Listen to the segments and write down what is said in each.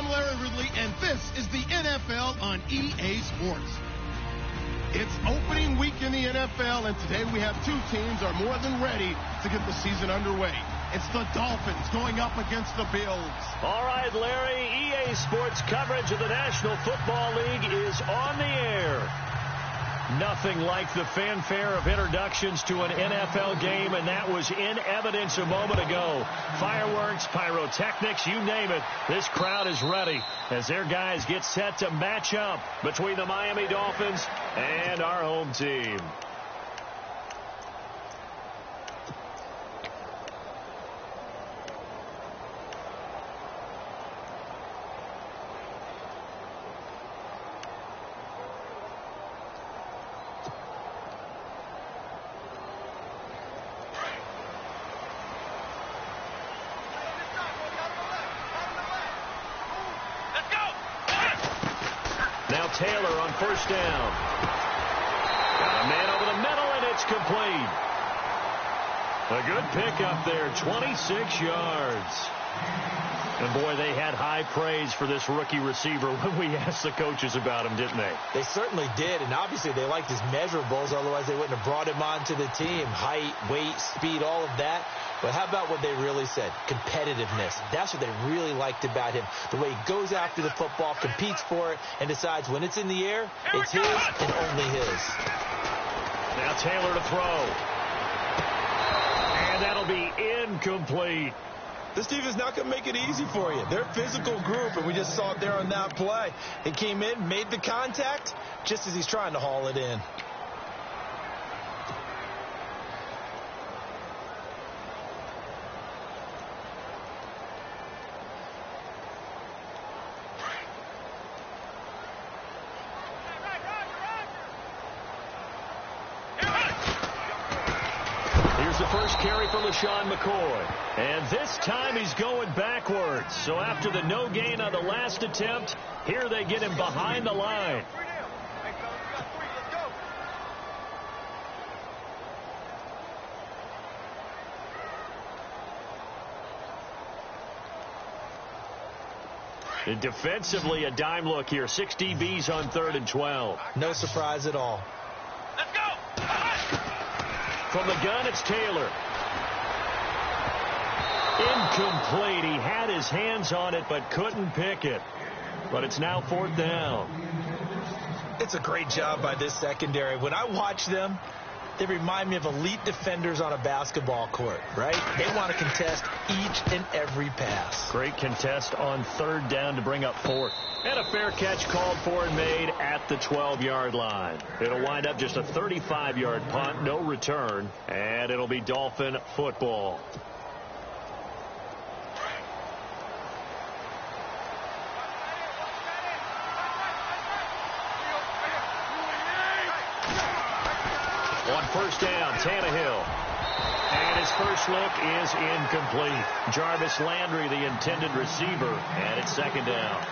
I'm Larry Ridley, and this is the NFL on EA Sports. It's opening week in the NFL, and today we have two teams are more than ready to get the season underway. It's the Dolphins going up against the Bills. All right, Larry, EA Sports coverage of the National Football League is on the air. Nothing like the fanfare of introductions to an NFL game, and that was in evidence a moment ago. Fireworks, pyrotechnics, you name it. This crowd is ready as their guys get set to match up between the Miami Dolphins and our home team. Now Taylor on first down. Got a man over the middle, and it's complete. A good pickup there, 26 yards. And, boy, they had high praise for this rookie receiver when we asked the coaches about him, didn't they? They certainly did, and obviously they liked his measurables. Otherwise, they wouldn't have brought him onto the team. Height, weight, speed, all of that. But how about what they really said? Competitiveness. That's what they really liked about him. The way he goes after the football, competes for it, and decides when it's in the air, it's his and only his. Now Taylor to throw. And that'll be incomplete. This team is not going to make it easy for you. They're a physical group, and we just saw it there on that play. He came in, made the contact, just as he's trying to haul it in. First carry for LaShawn McCoy. And this time he's going backwards. So after the no gain on the last attempt, here they get him behind the line. And defensively, a dime look here. 6 DBs on 3rd and 12. No surprise at all. Let's go! From the gun, it's Taylor. Incomplete. He had his hands on it, but couldn't pick it. But it's now 4th down. It's a great job by this secondary. When I watch them, they remind me of elite defenders on a basketball court, right? They want to contest each and every pass. Great contest on 3rd down to bring up 4th. And a fair catch called for and made at the 12-yard line. It'll wind up just a 35-yard punt, no return, and it'll be Dolphin football. On first down, Tannehill. And his first look is incomplete. Jarvis Landry, the intended receiver, and it's 2nd down.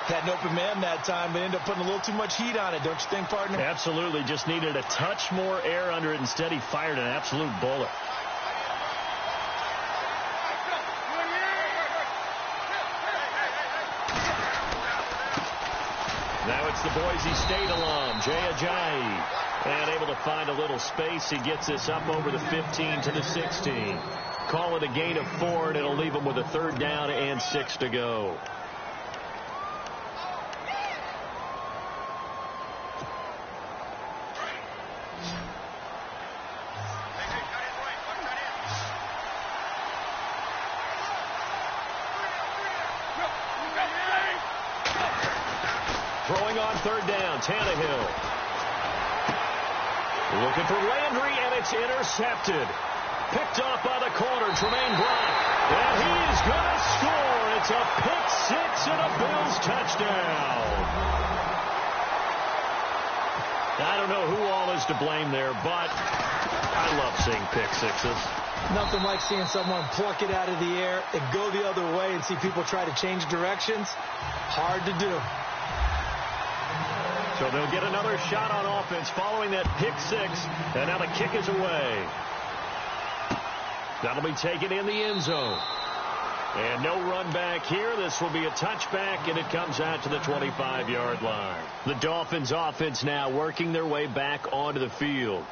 Had an open man that time, but ended up putting a little too much heat on it, don't you think, partner? Absolutely. Just needed a touch more air under it. Instead, he fired an absolute bullet. Now it's the Boise State alum, Jay Ajayi. And able to find a little space. He gets this up over the 15 to the 16. Call it a gain of 4, and it'll leave him with a 3rd down and 6 to go. Throwing on 3rd down, Tannehill. Looking for Landry, and it's intercepted. Picked off by the corner, Tremaine Brown. And he's going to score. It's a pick 6 and a Bills touchdown. I don't know who all is to blame there, but I love seeing pick 6s. Nothing like seeing someone pluck it out of the air and go the other way and see people try to change directions. Hard to do. So they'll get another shot on offense following that pick 6. And now the kick is away. That'll be taken in the end zone. And no run back here. This will be a touchback, and it comes out to the 25-yard line. The Dolphins offense now working their way back onto the field.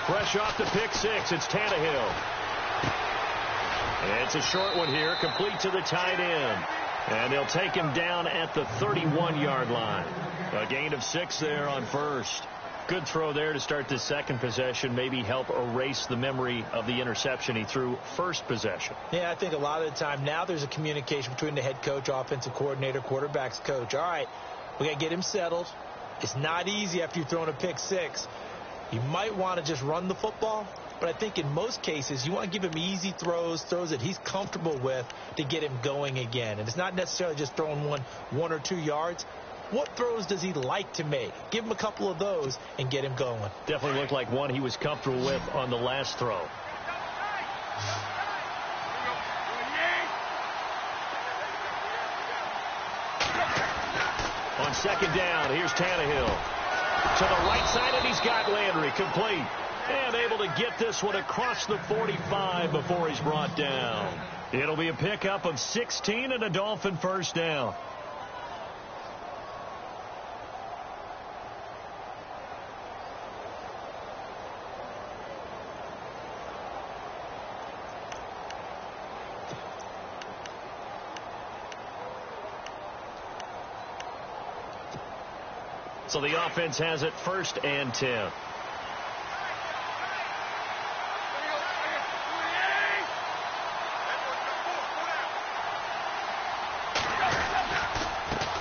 Fresh off the pick six, it's Tannehill. And it's a short one here, complete to the tight end. And they'll take him down at the 31-yard line. A gain of 6 there on first. Good throw there to start the second possession, maybe help erase the memory of the interception he threw first possession. Yeah, I think a lot of the time now there's a communication between the head coach, offensive coordinator, quarterback's coach. All right, we got to get him settled. It's not easy after you're throwing a pick six. You might want to just run the football, but I think in most cases you want to give him easy throws that he's comfortable with to get him going again. And it's not necessarily just throwing one or 2 yards. What throws does he like to make? Give him a couple of those and get him going. Definitely looked like one he was comfortable with on the last throw. On second down, here's Tannehill. To the right side, and he's got Landry complete. And able to get this one across the 45 before he's brought down. It'll be a pickup of 16 and a Dolphin first down. So the offense has it 1st and 10.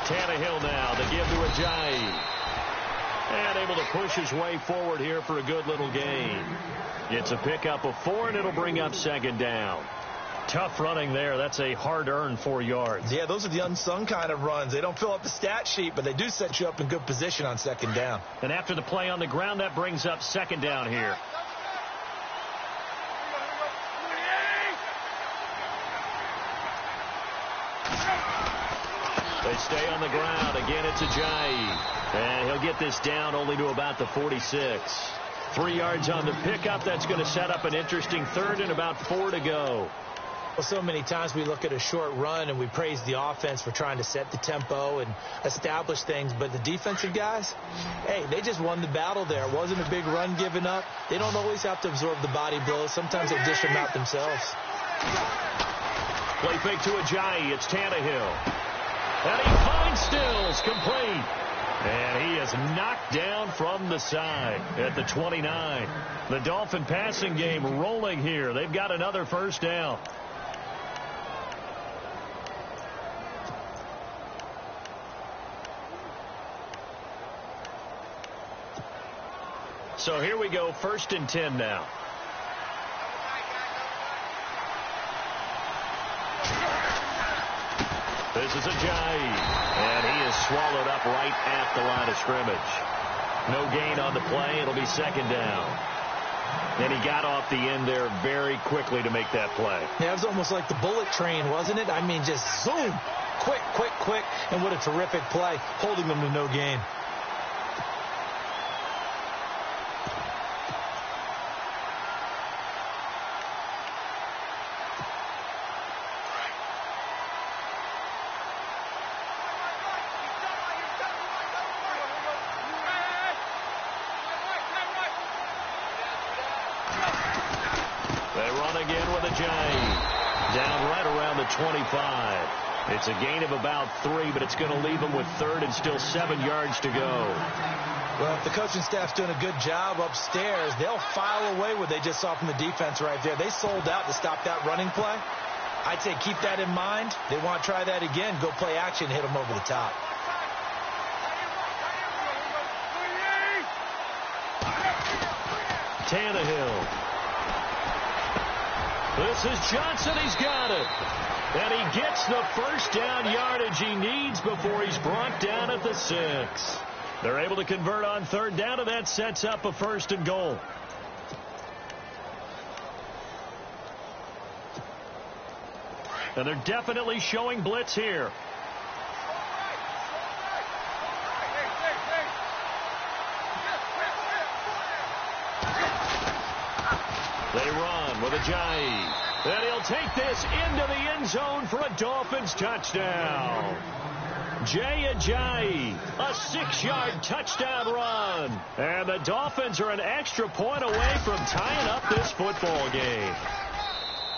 Tannehill now, the give to Ajayi. And able to push his way forward here for a good little gain. It's a pickup of 4, and it'll bring up second down. Tough running there. That's a hard-earned 4 yards. Yeah, those are the unsung kind of runs. They don't fill up the stat sheet, but they do set you up in good position on second down. And after the play on the ground, that brings up second down here. They stay on the ground. Again, it's Ajayi. And he'll get this down only to about the 46. 3 yards on the pickup. That's going to set up an interesting third and about 4 to go. Well, so many times we look at a short run and we praise the offense for trying to set the tempo and establish things. But the defensive guys, hey, they just won the battle there. It wasn't a big run given up. They don't always have to absorb the body blows. Sometimes they dish them out themselves. Play fake to Ajayi. It's Tannehill. And he finds Stills complete. And he is knocked down from the side at the 29. The Dolphin passing game rolling here. They've got another first down. So here we go, 1st and 10 now. This is Ajayi, and he is swallowed up right at the line of scrimmage. No gain on the play. It'll be second down. And he got off the end there very quickly to make that play. Yeah, it was almost like the bullet train, wasn't it? I mean, just zoom, quick, quick, quick, and what a terrific play, holding them to no gain. Down right around the 25. It's a gain of about 3, but it's going to leave them with 3rd and still 7 yards to go. Well, if the coaching staff's doing a good job upstairs, they'll file away what they just saw from the defense right there. They sold out to stop that running play. I'd say keep that in mind. They want to try that again. Go play action, hit them over the top. Tannehill. This is Johnson. He's got it. And he gets the first down yardage he needs before he's brought down at the 6. They're able to convert on 3rd down, and that sets up a 1st and goal. And they're definitely showing blitz here. They run with Ajayi. And he'll take this into the end zone for a Dolphins touchdown. Jay Ajayi, a 6-yard touchdown run. And the Dolphins are an extra point away from tying up this football game.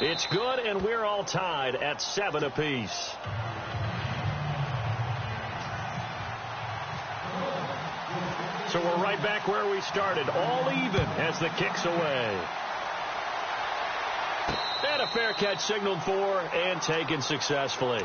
It's good, and we're all tied at 7 apiece. So we're right back where we started, all even as the kick's away. And a fair catch signaled for and taken successfully.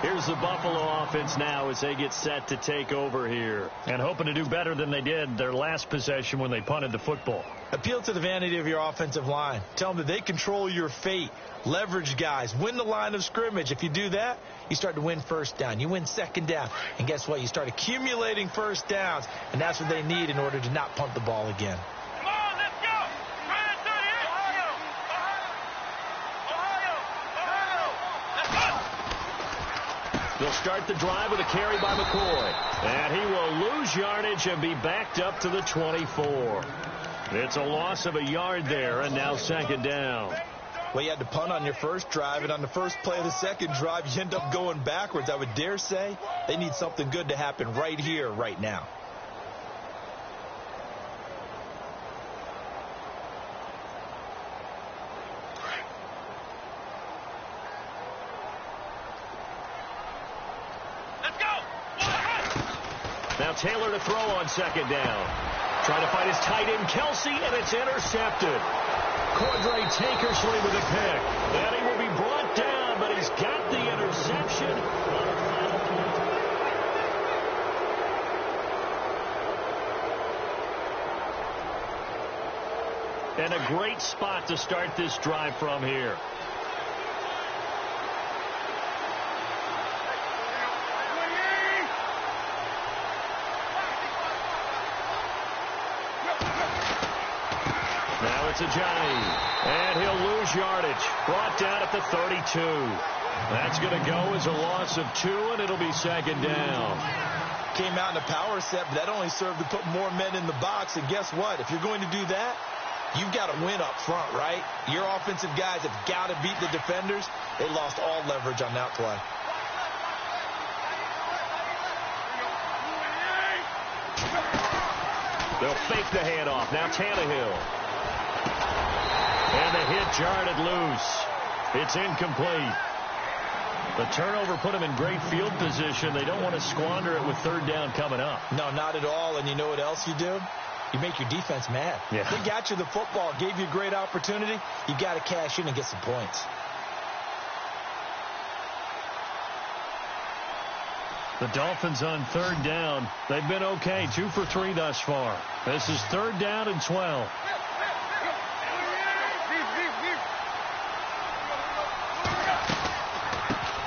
Here's the Buffalo offense now as they get set to take over here. And hoping to do better than they did their last possession when they punted the football. Appeal to the vanity of your offensive line. Tell them that they control your fate. Leverage guys. Win the line of scrimmage. If you do that, you start to win first down. You win second down. And guess what? You start accumulating first downs. And that's what they need in order to not punt the ball again. They'll start the drive with a carry by McCoy. And he will lose yardage and be backed up to the 24. It's a loss of a yard there, and now second down. Well, you had to punt on your first drive, and on the first play of the second drive, you end up going backwards. I would dare say they need something good to happen right here, right now. Now Taylor to throw on second down. Trying to find his tight end, Kelsey, and it's intercepted. Cordray Tankersley with a pick. And he will be brought down, but he's got the interception. And a great spot to start this drive from here. It's Ajayi, and he'll lose yardage. Brought down at the 32. That's going to go as a loss of 2, and it'll be second down. Came out in a power set, but that only served to put more men in the box. And guess what? If you're going to do that, you've got to win up front, right? Your offensive guys have got to beat the defenders. They lost all leverage on that play. They'll fake the handoff. Now Tannehill. And the hit jarred loose. It's incomplete. The turnover put them in great field position. They don't want to squander it with third down coming up. No, not at all. And you know what else you do? You make your defense mad. Yeah. They got you the football, gave you a great opportunity. You got to cash in and get some points. The Dolphins on third down. They've been okay. 2 for 3 thus far. This is third down and 12.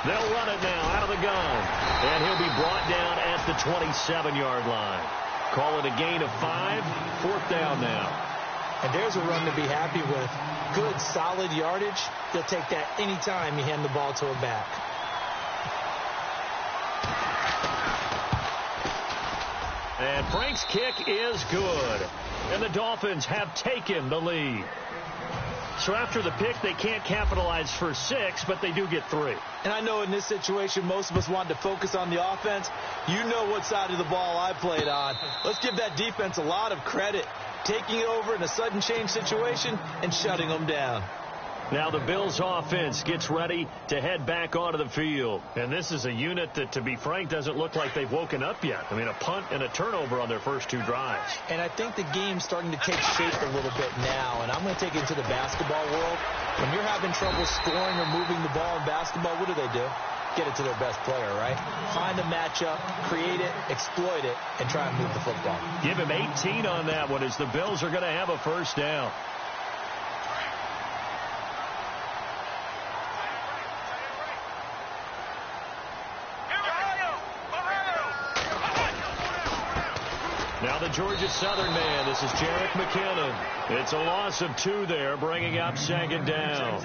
They'll run it now out of the gun. And he'll be brought down at the 27-yard line. Call it a gain of 5. Fourth down now. And there's a run to be happy with. Good, solid yardage. They'll take that anytime you hand the ball to a back. And Frank's kick is good. And the Dolphins have taken the lead. So after the pick, they can't capitalize for 6, but they do get 3. And I know in this situation, most of us want to focus on the offense. You know what side of the ball I played on. Let's give that defense a lot of credit. Taking it over in a sudden change situation and shutting them down. Now the Bills offense gets ready to head back onto the field. And this is a unit that, to be frank, doesn't look like they've woken up yet. I mean, a punt and a turnover on their first 2 drives. And I think the game's starting to take shape a little bit now. And I'm going to take it into the basketball world. When you're having trouble scoring or moving the ball in basketball, what do? Get it to their best player, right? Find a matchup, create it, exploit it, and try and move the football. Give him 18 on that one as the Bills are going to have a first down. Now the draw. Georgia Southern man. This is Jerick McKinnon. It's a loss of 2 there, bringing up 2nd down.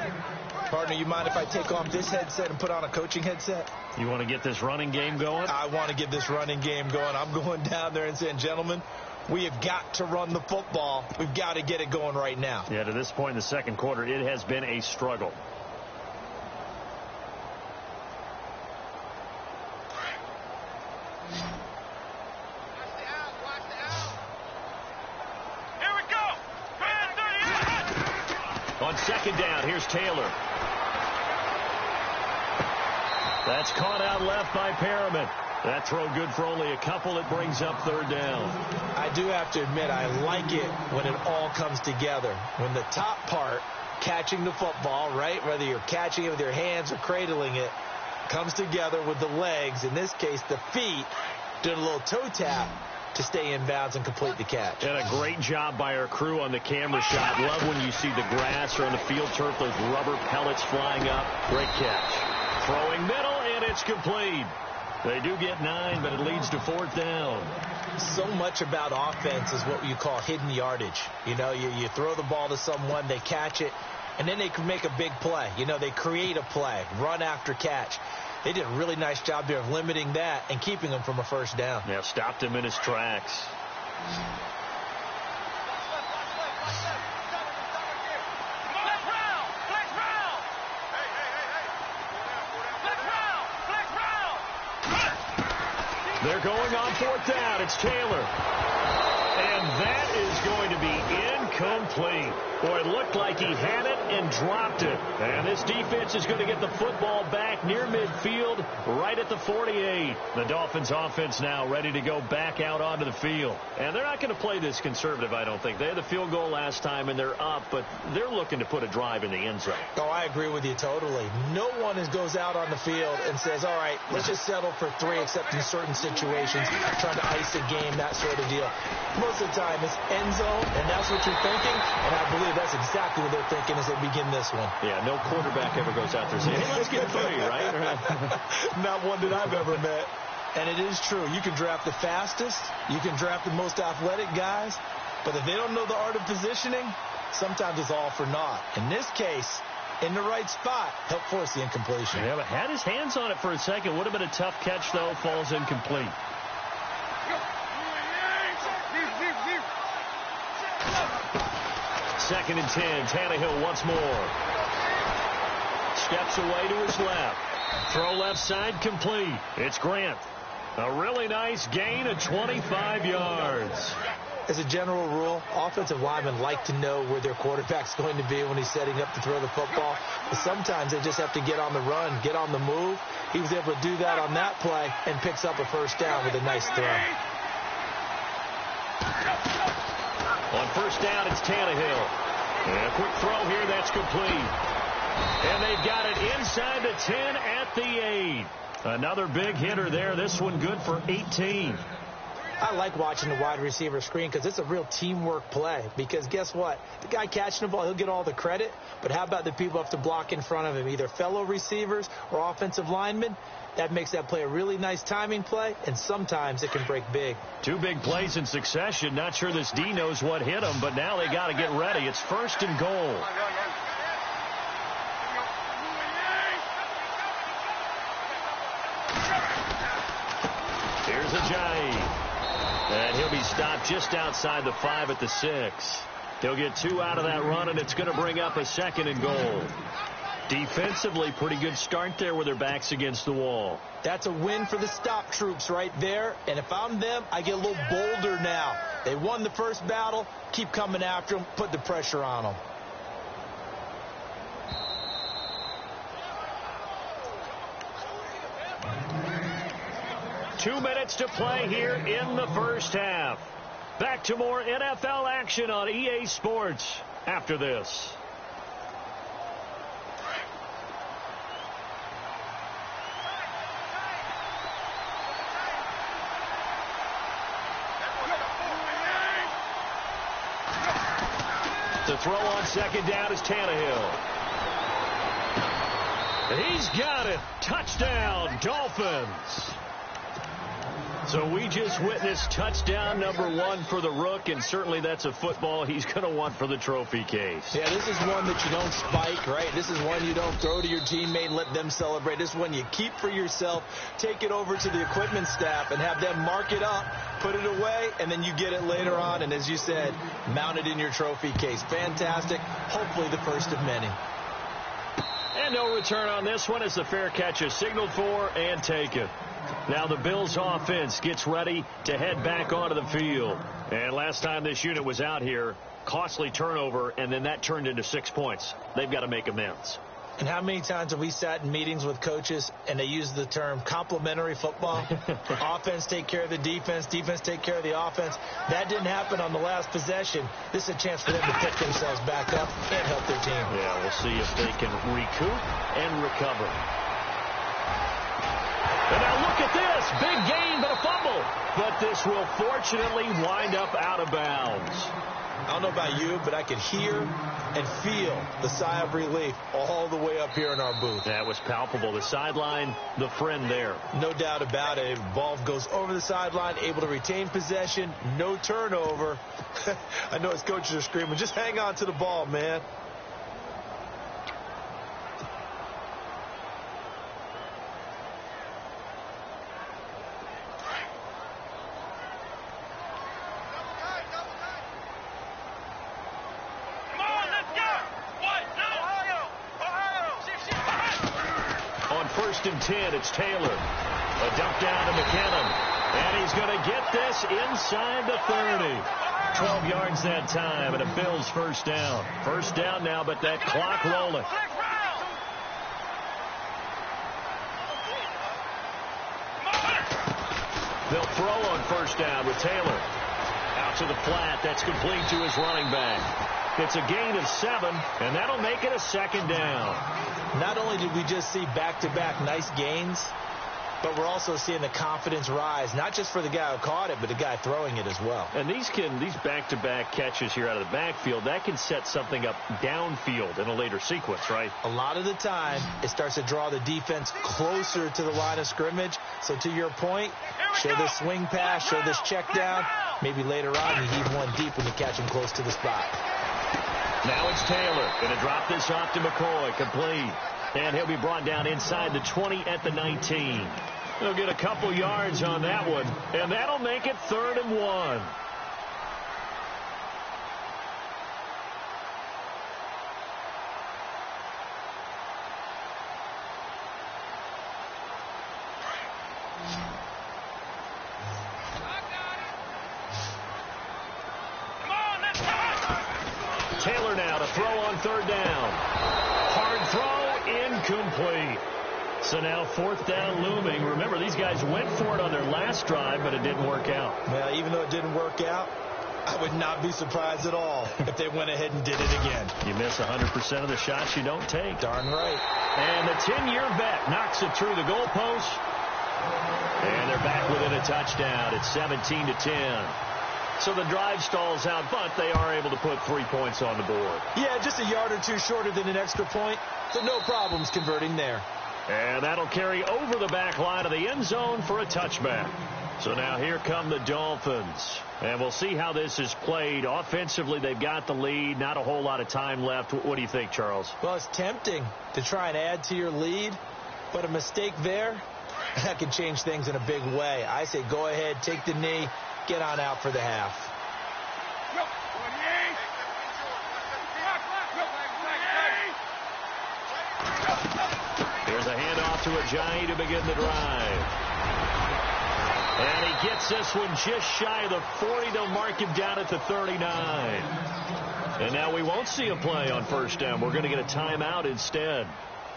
Partner, you mind if I take off this headset and put on a coaching headset? You want to get this running game going? I want to get this running game going. I'm going down there and saying, gentlemen, we have got to run the football. We've got to get it going right now. Yeah, to this point in the second quarter, it has been a struggle. On 2nd down, here's Taylor. That's caught out left by Perriman. That throw good for only a couple. It brings up 3rd down. I do have to admit, I like it when it all comes together. When the top part, catching the football, right, whether you're catching it with your hands or cradling it, comes together with the legs, in this case the feet, doing a little toe tap to stay in bounds and complete the catch. And a great job by our crew on the camera shot. Love when you see the grass or on the field turf, those rubber pellets flying up. Great catch. Throwing middle, and it's complete. They do get 9, but it leads to 4th down. So much about offense is what you call hidden yardage. You know, you throw the ball to someone, they catch it, and then they can make a big play. You know, they create a play, run after catch. They did a really nice job there of limiting that and keeping him from a 1st down. Yeah, stopped him in his tracks. They're going on 4th down. It's Taylor. And that is going to be incomplete. Boy, it looked like he had it and dropped it. And this defense is going to get the football back near midfield, right at the 48. The Dolphins offense now ready to go back out onto the field. And they're not going to play this conservative, I don't think. They had the field goal last time, and they're up, but they're looking to put a drive in the end zone. Oh, I agree with you totally. No one goes out on the field and says, all right, let's just settle for 3, except in certain situations, trying to ice a game, that sort of deal. Most of the time, it's end zone, and that's what you're thinking, and I believe that's exactly what they're thinking as they begin this one. Yeah, no quarterback ever goes out there saying, hey, let's get 3, right? Not one that I've ever met. And it is true. You can draft the fastest. You can draft the most athletic guys. But if they don't know the art of positioning, sometimes it's all for naught. In this case, in the right spot, helped force the incompletion. Yeah, but had his hands on it for a second. Would have been a tough catch, though. Falls incomplete. Second and 10. Tannehill once more. Steps away to his left. Throw left side complete. It's Grant. A really nice gain of 25 yards. As a general rule, offensive linemen like to know where their quarterback's going to be when he's setting up to throw the football. But sometimes they just have to get on the run, get on the move. He was able to do that on that play and picks up a 1st down with a nice throw. On 1st down, it's Tannehill. And a quick throw here, that's complete. And they've got it inside the 10 at the 8. Another big hitter there. This one good for 18. I like watching the wide receiver screen because it's a real teamwork play. Because guess what? The guy catching the ball, he'll get all the credit. But how about the people who have to block in front of him, either fellow receivers or offensive linemen? That makes that play a really nice timing play, and sometimes it can break big. 2 big plays in succession. Not sure this D knows what hit him, but now they got to get ready. It's 1st and goal. Here's Ajayi. And he'll be stopped just outside the 5 at the 6. He'll get 2 out of that run, and it's going to bring up a 2nd and goal. Defensively, pretty good start there with their backs against the wall. That's a win for the stop troops right there. And if I'm them, I get a little bolder now. They won the first battle. Keep coming after them. Put the pressure on them. Two minutes to play here in the first half. Back to more NFL action on EA Sports after this. The throw on 2nd down is Tannehill. He's got it. Touchdown, Dolphins. So we just witnessed touchdown number 1 for the Rook, and certainly that's a football he's going to want for the trophy case. Yeah, this is one that you don't spike, right? This is one you don't throw to your teammate and let them celebrate. This is one you keep for yourself, take it over to the equipment staff and have them mark it up, put it away, and then you get it later on. And as you said, mount it in your trophy case. Fantastic. Hopefully the first of many. And no return on this one as the fair catch is signaled for and taken. Now the Bills offense gets ready to head back onto the field. And last time this unit was out here, costly turnover, and then that turned into 6 points. They've got to make amends. And how many times have we sat in meetings with coaches and they use the term complementary football? Offense take care of the defense, defense take care of the offense. That didn't happen on the last possession. This is a chance for them to pick themselves back up and help their team. Yeah, we'll see if they can recoup and recover. And now look at this. Big gain, but a fumble. But this will fortunately wind up out of bounds. I don't know about you, but I could hear and feel the sigh of relief all the way up here in our booth. That was palpable. The sideline, the friend there. No doubt about it. Ball goes over the sideline, able to retain possession, no turnover. I know his coaches are screaming, just hang on to the ball, man. First and 10, it's Taylor. A dump down to McKinnon. And he's going to get this inside the 30. 12 yards that time, and a Bills first down. First down now, but that clock rolling. They'll throw on first down with Taylor. Out to the flat. That's complete to his running back. It's a gain of 7, and that'll make it a second down. Not only did we just see back-to-back nice gains, but we're also seeing the confidence rise, not just for the guy who caught it, but the guy throwing it as well. And these back-to-back catches here out of the backfield, that can set something up downfield in a later sequence, right? A lot of the time, it starts to draw the defense closer to the line of scrimmage. So to your point, show this swing pass, show this check down. Maybe later on you heave one deep when you catch him close to the spot. Now it's Taylor. Going to drop this off to McCoy. Complete. And he'll be brought down inside the 20 at the 19. He'll get a couple yards on that one. And that'll make it 3rd and 1. Taylor now to throw on 3rd down. Hard throw, incomplete. So now 4th down looming. Remember, these guys went for it on their last drive, but it didn't work out. Well, even though it didn't work out, I would not be surprised at all if they went ahead and did it again. You miss 100% of the shots you don't take. Darn right. And the 10-year vet knocks it through the goalpost. And they're back within a touchdown. It's 17-10. So the drive stalls out, but they are able to put 3 points on the board. Yeah, just a yard or two shorter than an extra point, so no problems converting there. And that'll carry over the back line of the end zone for a touchback. So now here come the Dolphins. And we'll see how this is played. Offensively, they've got the lead. Not a whole lot of time left. What do you think, Charles? Well, it's tempting to try and add to your lead, but a mistake there, that can change things in a big way. I say go ahead, take the knee, get on out for the half. Here's a handoff to Ajayi to begin the drive. And he gets this one just shy of the 40. They'll mark him down at the 39. And now we won't see a play on first down. We're going to get a timeout instead,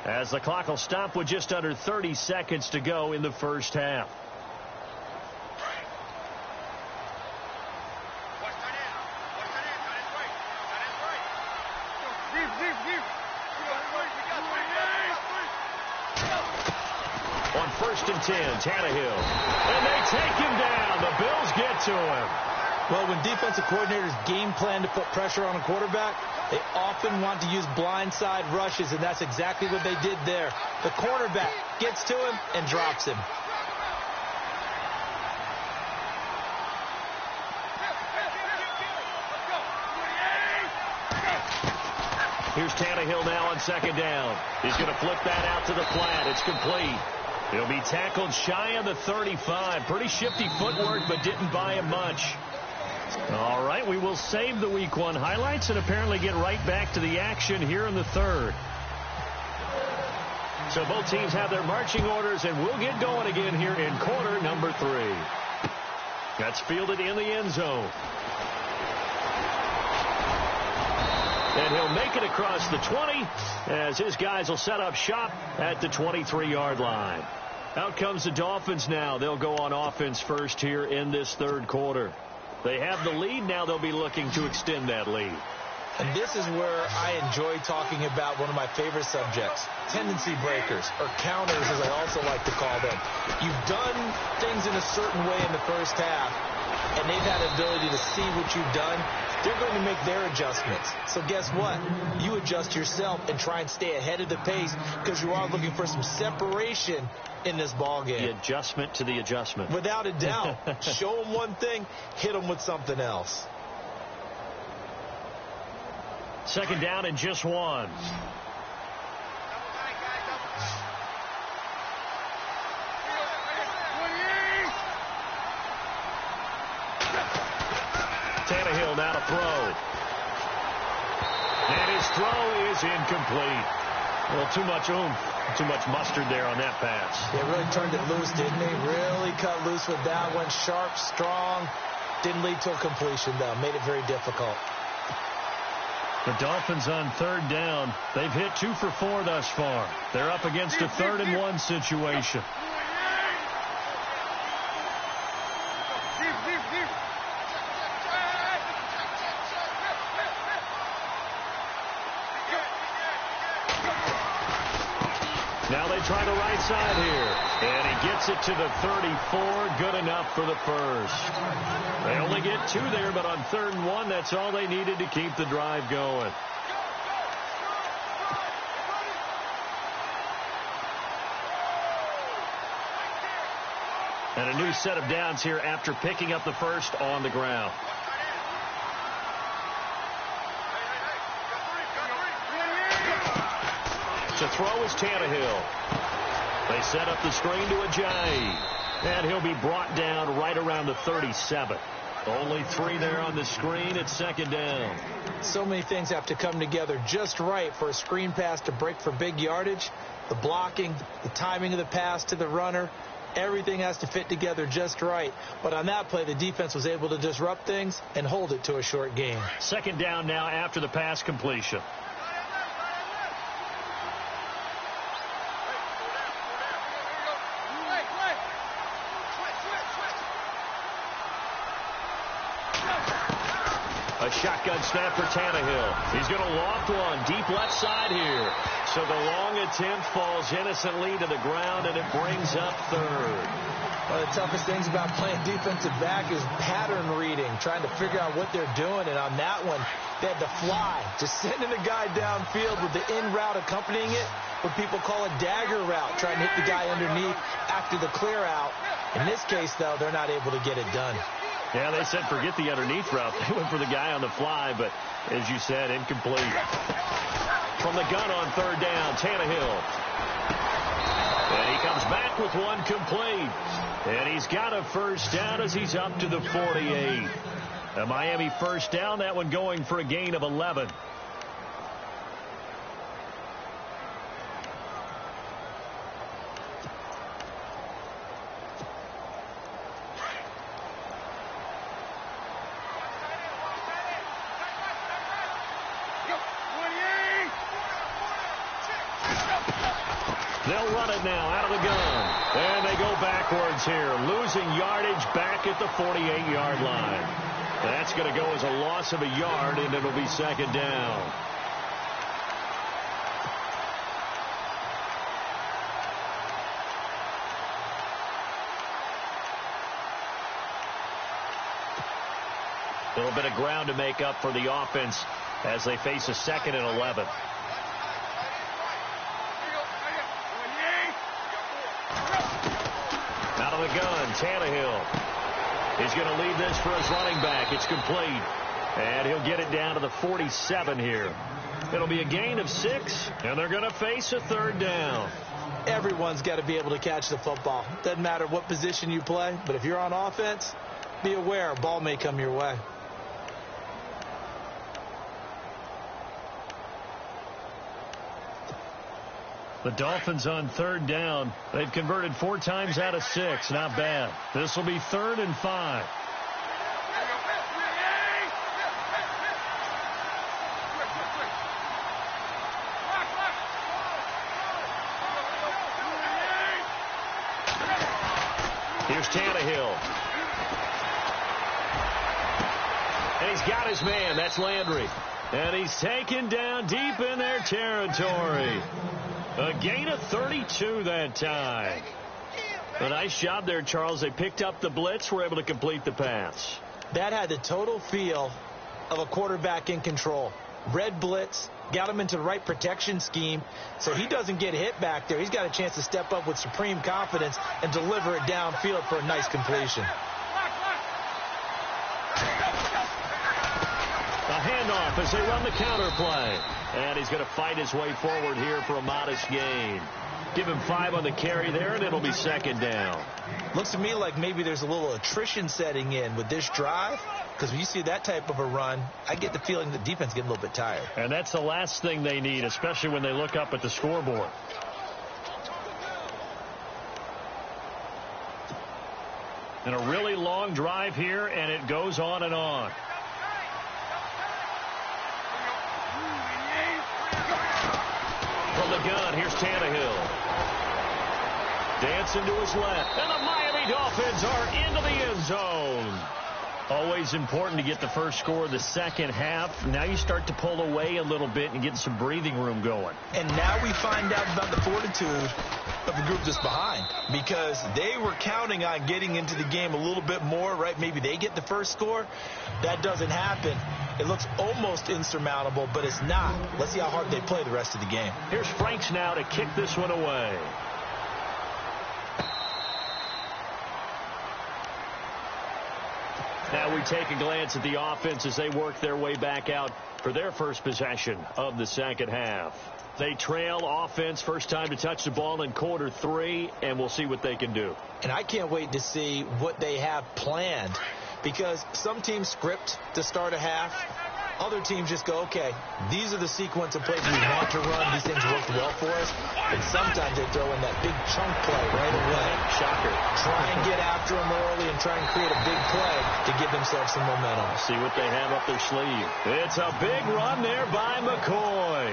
as the clock will stop with just under 30 seconds to go in the first half. On 1st and 10, Tannehill. And they take him down. The Bills get to him. Well, when defensive coordinators game plan to put pressure on a quarterback, they often want to use blindside rushes, and that's exactly what they did there. The cornerback gets to him and drops him. Here's Tannehill now on second down. He's going to flip that out to the flat. It's complete. He'll be tackled shy of the 35. Pretty shifty footwork, but didn't buy him much. All right, we will save the Week 1 highlights and apparently get right back to the action here in the third. So both teams have their marching orders, and we'll get going again here in quarter number 3. That's fielded in the end zone. And he'll make it across the 20 as his guys will set up shop at the 23-yard line. Out comes the Dolphins now. They'll go on offense first here in this third quarter. They have the lead. Now they'll be looking to extend that lead. And this is where I enjoy talking about one of my favorite subjects, tendency breakers, or counters as I also like to call them. You've done things in a certain way in the first half, and they've had the ability to see what you've done. They're going to make their adjustments. So guess what? You adjust yourself and try and stay ahead of the pace because you are looking for some separation in this ball game. The adjustment to the adjustment. Without a doubt. Show them one thing, hit them with something else. Second down and just 1. Tannehill now to throw. And his throw is incomplete. Well, too much oomph, too much mustard there on that pass. They really turned it loose, didn't they? Really cut loose with that one. Sharp, strong. Didn't lead to a completion, though. Made it very difficult. The Dolphins on third down. They've hit 2 for 4 thus far. They're up against a 3rd and 1 situation. Now they try the right side here. And he gets it to the 34. Good enough for the first. They only get 2 there, but on 3rd and 1, that's all they needed to keep the drive going. And a new set of downs here after picking up the first on the ground. To throw is Tannehill. They set up the screen to Ajayi. And he'll be brought down right around the 37. Only 3 there on the screen. It's second down. So many things have to come together just right for a screen pass to break for big yardage. The blocking, the timing of the pass to the runner, everything has to fit together just right. But on that play, the defense was able to disrupt things and hold it to a short gain. Second down now after the pass completion. A shotgun snap for Tannehill. He's going to loft one deep left side here. So the long attempt falls innocently to the ground, and it brings up 3rd. One of the toughest things about playing defensive back is pattern reading, trying to figure out what they're doing. And on that one, they had to fly, just sending a guy downfield with the in route accompanying it, what people call a dagger route, trying to hit the guy underneath after the clear out. In this case, though, they're not able to get it done. Yeah, they said forget the underneath route. They went for the guy on the fly, but as you said, incomplete. From the gun on 3rd down, Tannehill. And he comes back with one complete. And he's got a first down as he's up to the 48. A Miami first down, that one going for a gain of 11. They'll run it now out of the gun. And they go backwards here, losing yardage back at the 48-yard line. That's going to go as a loss of a yard, and it'll be second down. A little bit of ground to make up for the offense as they face a 2nd and 11. Out of the gun, Tannehill. He's going to leave this for his running back. It's complete. And he'll get it down to the 47 here. It'll be a gain of 6, and they're going to face a 3rd down. Everyone's got to be able to catch the football. Doesn't matter what position you play, but if you're on offense, be aware a ball may come your way. The Dolphins on 3rd down. They've converted 4 times out of 6. Not bad. This will be 3rd and 5. Here's Tannehill. And he's got his man. That's Landry. And he's taken down deep in their territory. A gain of 32 that time. A nice job there, Charles. They picked up the blitz, were able to complete the pass. That had the total feel of a quarterback in control. Red blitz, got him into the right protection scheme, so he doesn't get hit back there. He's got a chance to step up with supreme confidence and deliver it downfield for a nice completion. A handoff as they run the counter play. And he's going to fight his way forward here for a modest gain. Give him 5 on the carry there, and it'll be 2nd down. Looks to me like maybe there's a little attrition setting in with this drive, because when you see that type of a run, I get the feeling the defense getting a little bit tired. And that's the last thing they need, especially when they look up at the scoreboard. And a really long drive here, and it goes on and on. From the gun, here's Tannehill. Dancing to his left. And the Miami Dolphins are into the end zone. Always important to get the first score of the second half. Now you start to pull away a little bit and get some breathing room going. And now we find out about the fortitude of the group that's behind, because they were counting on getting into the game a little bit more, right? Maybe they get the first score. That doesn't happen. It looks almost insurmountable, but it's not. Let's see how hard they play the rest of the game. Here's Franks now to kick this one away. Now we take a glance at the offense as they work their way back out for their first possession of the second half. They trail offense, first time to touch the ball in quarter 3, and we'll see what they can do. And I can't wait to see what they have planned, because some teams script to start a half. Other teams just go, okay, these are the sequence of plays we want to run. These things worked well for us. And sometimes they throw in that big chunk play right away. Shocker. Try and get after them early and try and create a big play to give themselves some momentum. See what they have up their sleeve. It's a big run there by McCoy.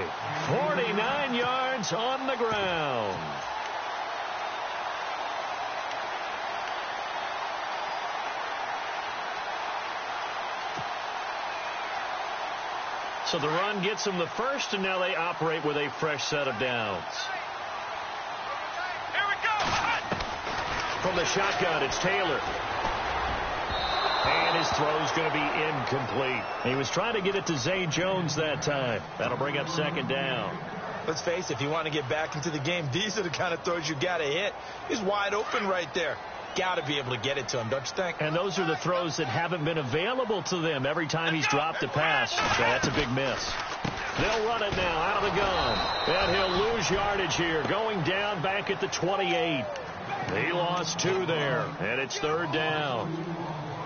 49 yards on the ground. So the run gets them the first, and now they operate with a fresh set of downs. Here we go. From the shotgun, it's Taylor. And his throw's going to be incomplete. He was trying to get it to Zay Jones that time. That'll bring up 2nd down. Let's face it, if you want to get back into the game, these are the kind of throws you got to hit. He's wide open right there. Got to be able to get it to him, don't you think? And those are the throws that haven't been available to them every time he's dropped a pass. So that's a big miss. They'll run it now out of the gun. And he'll lose yardage here, going down back at the 28. He lost 2 there, and it's 3rd down.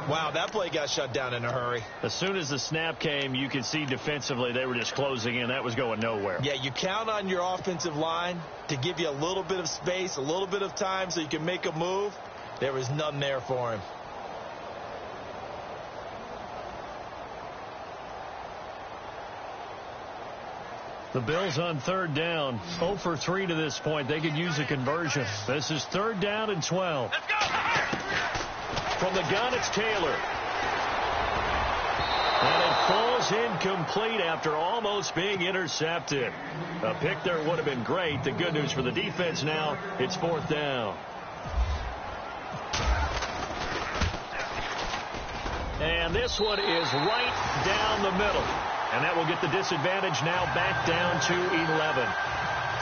Wow, that play got shut down in a hurry. As soon as the snap came, you could see defensively they were just closing in. That was going nowhere. Yeah, you count on your offensive line to give you a little bit of space, a little bit of time so you can make a move. There was none there for him. The Bills on 3rd down. 0 for 3 to this point. They could use a conversion. This is 3rd down and 12. Let's go. From the gun, it's Taylor. And it falls incomplete after almost being intercepted. A pick there would have been great. The good news for the defense now, it's 4th down. And this one is right down the middle. And that will get the disadvantage now back down to 11.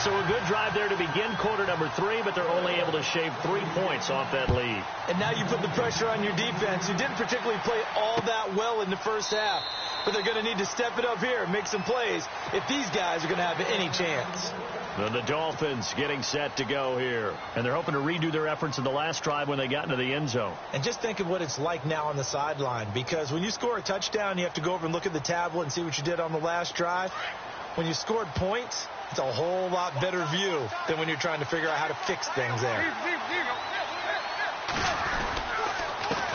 So a good drive there to begin quarter number 3, but they're only able to shave 3 points off that lead. And now you put the pressure on your defense, who didn't particularly play all that well in the first half. but they're going to need to step it up here and make some plays if these guys are going to have any chance. The Dolphins getting set to go here. And they're hoping to redo their efforts in the last drive when they got into the end zone. And just think of what it's like now on the sideline, because when you score a touchdown, you have to go over and look at the tablet and see what you did on the last drive. When you scored points, it's a whole lot better view than when you're trying to figure out how to fix things there.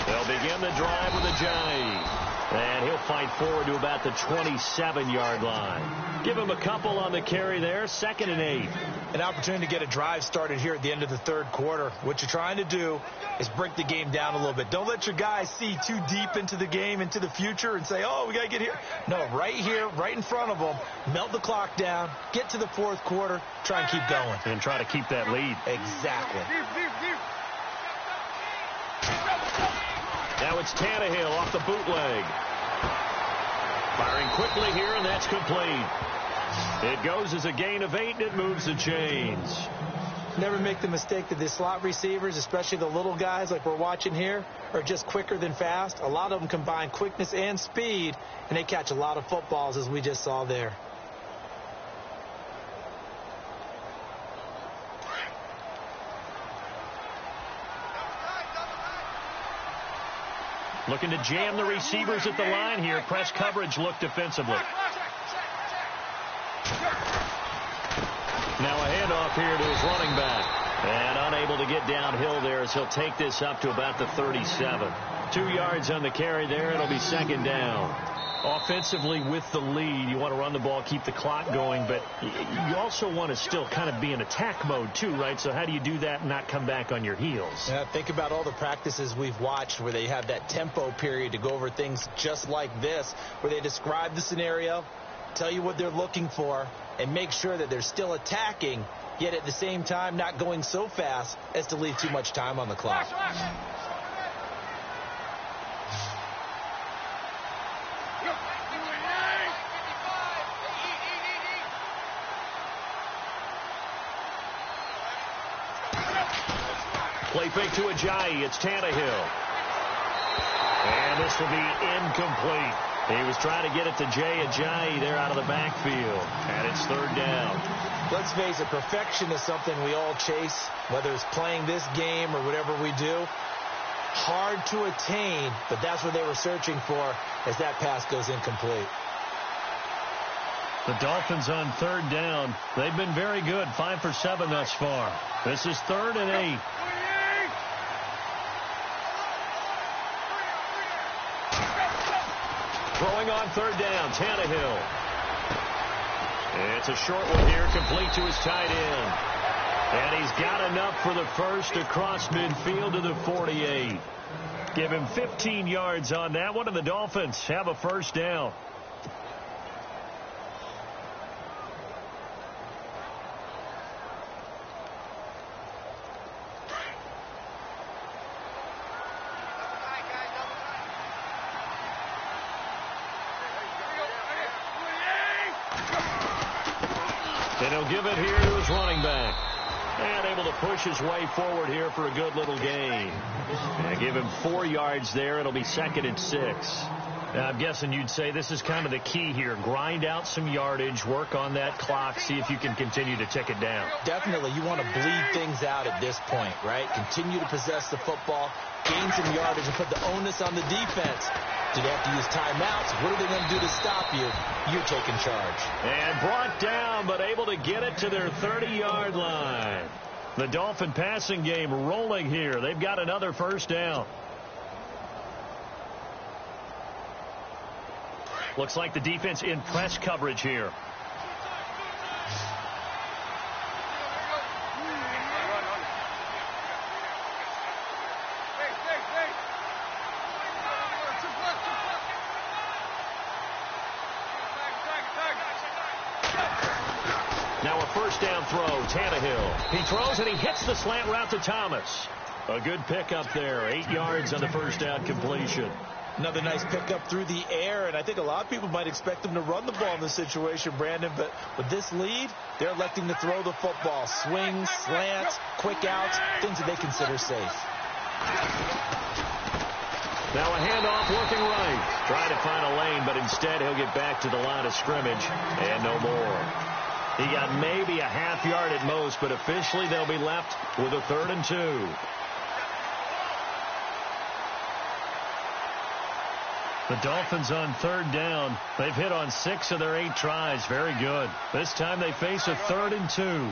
They'll begin the drive with a Ajayi. And he'll fight forward to about the 27-yard line. Give him a couple on the carry there. 2nd and 8. An opportunity to get a drive started here at the end of the third quarter. What you're trying to do is break the game down a little bit. Don't let your guys see too deep into the game, into the future, and say, oh, we got to get here. No, right here, right in front of them, melt the clock down, get to the fourth quarter, try and keep going. And try to keep that lead. Exactly. Now it's Tannehill off the bootleg. Firing quickly here, and that's complete. It goes as a gain of 8, and it moves the chains. Never make the mistake that the slot receivers, especially the little guys like we're watching here, are just quicker than fast. A lot of them combine quickness and speed, and they catch a lot of footballs, as we just saw there. Looking to jam the receivers at the line here. Press coverage look defensively. Now a handoff here to his running back. And unable to get downhill there as he'll take this up to about the 37. 2 yards on the carry there. It'll be 2nd down. Offensively with the lead, you want to run the ball, keep the clock going, but you also want to still kind of be in attack mode too, right? So how do you do that and not come back on your heels? Yeah, think about all the practices we've watched where they have that tempo period to go over things just like this, where they describe the scenario, tell you what they're looking for, and make sure that they're still attacking, yet at the same time not going so fast as to leave too much time on the clock. Play fake to Ajayi. It's Tannehill. And this will be incomplete. He was trying to get it to Ajayi there out of the backfield. And it's 3rd down. Let's face it, perfection is something we all chase, whether it's playing this game or whatever we do. Hard to attain, but that's what they were searching for as that pass goes incomplete. The Dolphins on 3rd down. They've been very good, 5 for 7 thus far. This is 3rd and 8. Throwing on 3rd down, Tannehill. It's a short one here, complete to his tight end. And he's got enough for the first across midfield to the 48. Give him 15 yards on that one, and the Dolphins have a 1st down. And he'll give it here to his running back. And able to push his way forward here for a good little gain. And give him 4 yards there. It'll be 2nd and 6. Now, I'm guessing you'd say this is kind of the key here. Grind out some yardage, work on that clock, see if you can continue to tick it down. Definitely. You want to bleed things out at this point, right? Continue to possess the football, gain some yardage, and put the onus on the defense. Do they have to use timeouts? What are they going to do to stop you? You're taking charge. And brought down, but able to get it to their 30-yard line. The Dolphin passing game rolling here. They've got another 1st down. Looks like the defense in press coverage here. Now a 1st down throw, Tannehill. He throws and he hits the slant route to Thomas. A good pickup there, 8 yards on the 1st down completion. Another nice pickup through the air, and I think a lot of people might expect them to run the ball in this situation, Brandon, but with this lead, they're electing to throw the football. Swings, slants, quick outs, things that they consider safe. Now a handoff working right. Trying to find a lane, but instead he'll get back to the line of scrimmage and no more. He got maybe a half yard at most, but officially they'll be left with a 3rd and 2. The Dolphins on 3rd down. They've hit on 6 of their 8 tries. Very good. This time they face a 3rd and 2.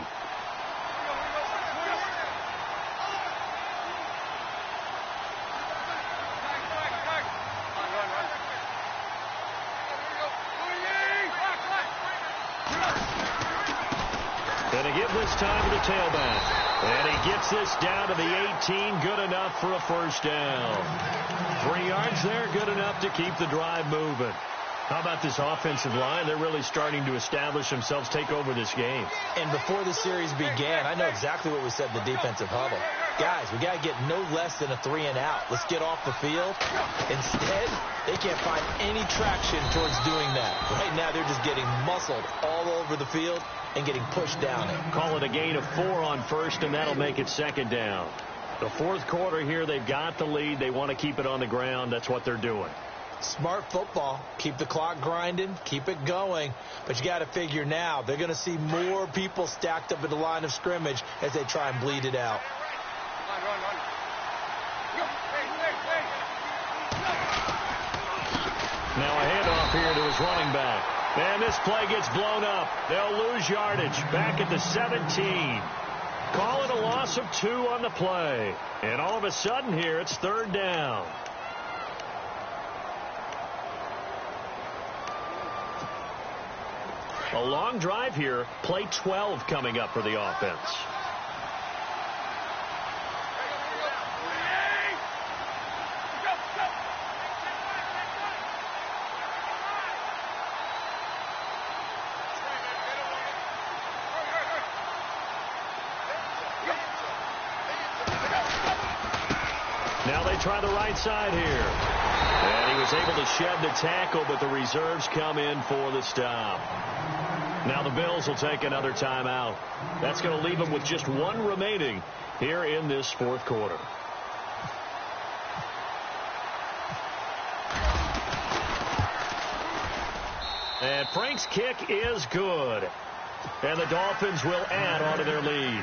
This time to the tailback. And he gets this down to the 18. Good enough for a 1st down. 3 yards there. Good enough to keep the drive moving. How about this offensive line? They're really starting to establish themselves, take over this game. And before the series began, I know exactly what we said in the defensive huddle. Guys, we got to get no less than a 3 and out. Let's get off the field. Instead, they can't find any traction towards doing that. Right now, they're just getting muscled all over the field and getting pushed down it. Call it a gain of 4 on 1st, and that'll make it 2nd down. The 4th quarter here, they've got the lead. They want to keep it on the ground. That's what they're doing. Smart football. Keep the clock grinding. Keep it going. But you got to figure now, they're going to see more people stacked up at the line of scrimmage as they try and bleed it out. Now a handoff here to his running back. And this play gets blown up. They'll lose yardage back at the 17. Call it a loss of 2 on the play. And all of a sudden here, it's 3rd down. A long drive here. Play 12 coming up for the offense. Now they try the right side here. And he was able to shed the tackle, but the reserves come in for the stop. Now the Bills will take another timeout. That's going to leave them with just 1 remaining here in this 4th quarter. And Frank's kick is good. And the Dolphins will add on to their lead.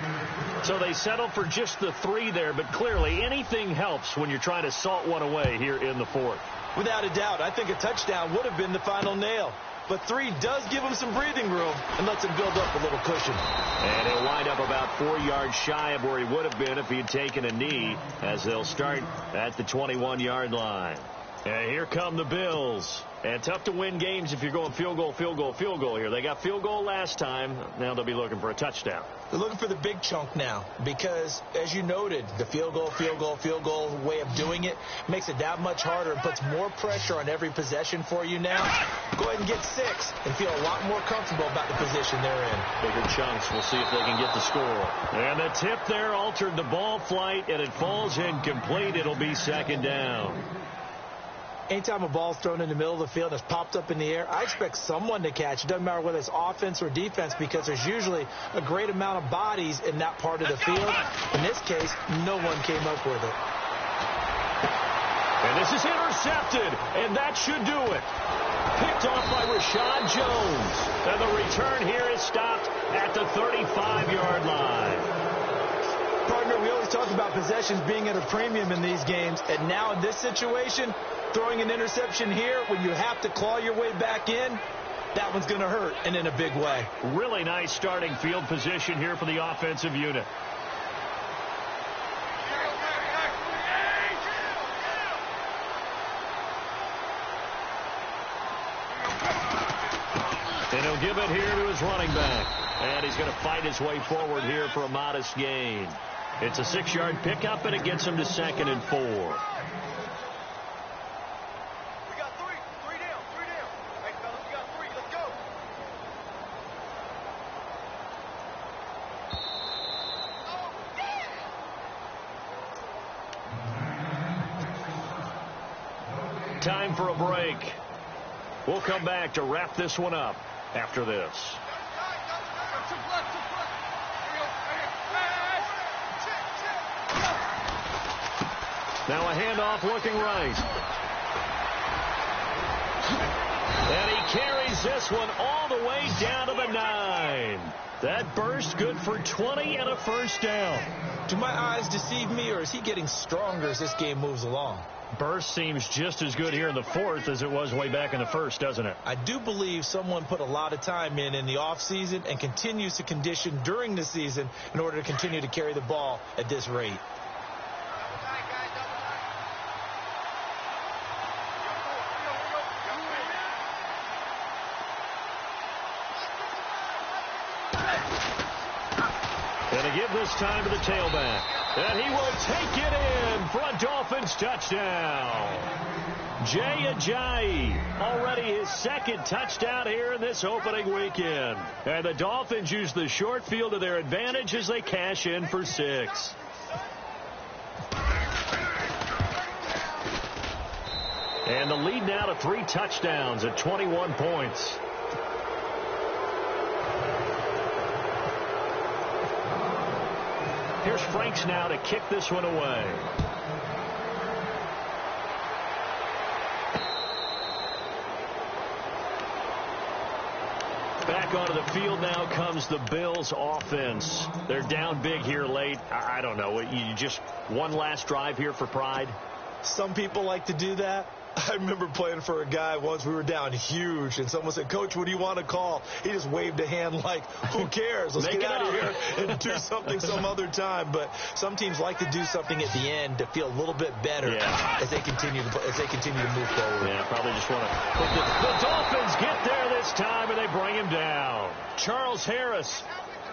So they settle for just the 3 there, but clearly anything helps when you're trying to salt one away here in the 4th. Without a doubt, I think a touchdown would have been the final nail. But 3 does give him some breathing room and lets him build up a little cushion. And he'll wind up about 4 yards shy of where he would have been if he had taken a knee, as they'll start at the 21-yard line. And here come the Bills. And tough to win games if you're going field goal, field goal, field goal here. They got field goal last time. Now they'll be looking for a touchdown. They're looking for the big chunk now because, as you noted, the field goal way of doing it makes it that much harder and puts more pressure on every possession for you now. Go ahead and get 6 and feel a lot more comfortable about the position they're in. Bigger chunks. We'll see if they can get the score. And the tip there altered the ball flight, and it falls incomplete. It'll be 2nd down. Anytime a ball's thrown in the middle of the field and it's popped up in the air, I expect someone to catch. It doesn't matter whether it's offense or defense because there's usually a great amount of bodies in that part of the field. In this case, no one came up with it. And this is intercepted, and that should do it. Picked off by Rashad Jones. And the return here is stopped at the 35-yard line. Partner, we always talk about possessions being at a premium in these games, and now in this situation, throwing an interception here when you have to claw your way back in, that one's going to hurt, and in a big way. Really nice starting field position here for the offensive unit. And he'll give it here to his running back. And he's going to fight his way forward here for a modest gain. It's a 6-yard pickup, and it gets him to 2nd and 4. Time for a break. We'll come back to wrap this one up after this. Now a handoff looking right. And he carries this one all the way down to the 9. That burst good for 20 and a first down. Do my eyes deceive me, or is he getting stronger as this game moves along? Burst seems just as good here in the fourth as it was way back in the first, doesn't it? I do believe someone put a lot of time in the offseason and continues to condition during the season in order to continue to carry the ball at this rate. Going to give this time to the tailback. And he will take it in for a Dolphins touchdown. Jay Ajayi, already his second touchdown here in this opening weekend. And the Dolphins use the short field to their advantage as they cash in for 6. And the lead now to 3 touchdowns at 21 points. Here's Franks now to kick this one away. Back onto the field now comes the Bills offense. They're down big here late. I don't know. You just one last drive here for pride? Some people like to do that. I remember playing for a guy once. We were down huge, and someone said, "Coach, what do you want to call?" He just waved a hand like, "Who cares? Let's get out of here and do something some other time." But some teams like to do something at the end to feel a little bit better as they continue to move forward. Yeah, probably just want to. But the Dolphins get there this time, and they bring him down. Charles Harris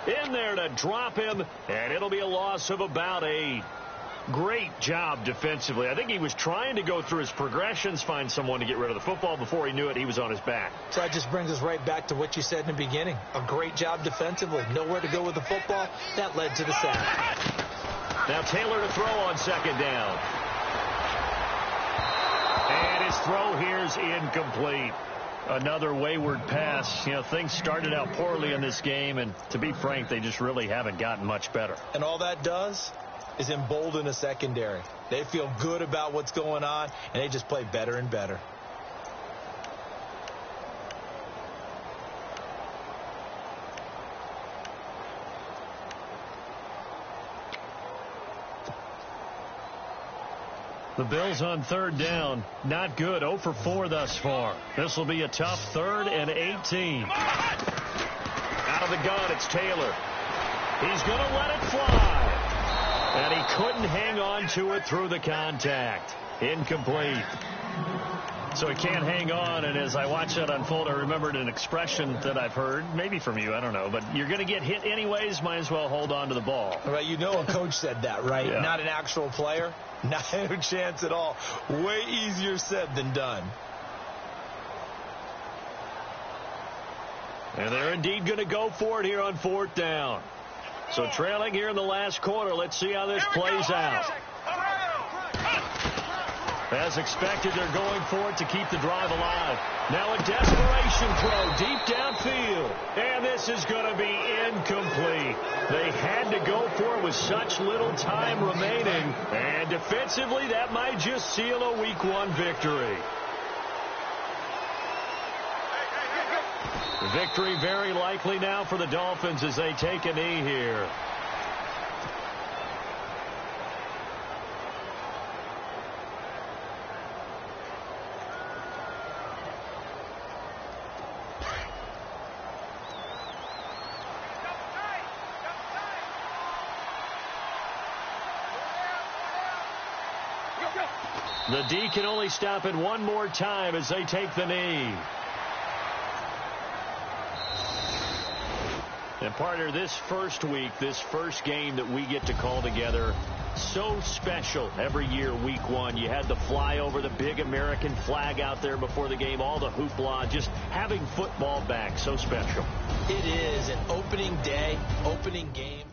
in there to drop him, and it'll be a loss of about 8. Great job defensively. I think he was trying to go through his progressions, find someone to get rid of the football. Before he knew it, he was on his back. So that just brings us right back to what you said in the beginning. A great job defensively. Nowhere to go with the football. That led to the sack. Now Taylor to throw on second down. And his throw here is incomplete. Another wayward pass. You know, things started out poorly in this game, and to be frank, they just really haven't gotten much better. And all that does is embolden a secondary. They feel good about what's going on, and they just play better and better. The Bills on third down. Not good. 0 for 4 thus far. This will be a tough 3rd and 18. Out of the gun, it's Taylor. He's going to let it fly. And he couldn't hang on to it through the contact. Incomplete. So he can't hang on, and as I watch that unfold, I remembered an expression that I've heard, maybe from you, I don't know, but you're going to get hit anyways, might as well hold on to the ball. Right, you know a coach said that, right? Yeah. Not an actual player. Not a chance at all. Way easier said than done. And they're indeed going to go for it here on 4th down. So trailing here in the last quarter. Let's see how this plays out. As expected, they're going for it to keep the drive alive. Now a desperation throw deep downfield. And this is going to be incomplete. They had to go for it with such little time remaining. And defensively, that might just seal a Week 1 victory. Victory very likely now for the Dolphins as they take a knee here. The D can only stop it one more time as they take the knee. And partner, this first week, this first game that we get to call together, so special every year, Week 1. You had the flyover, the big American flag out there before the game, all the hoopla, just having football back, so special. It is an opening day, opening game.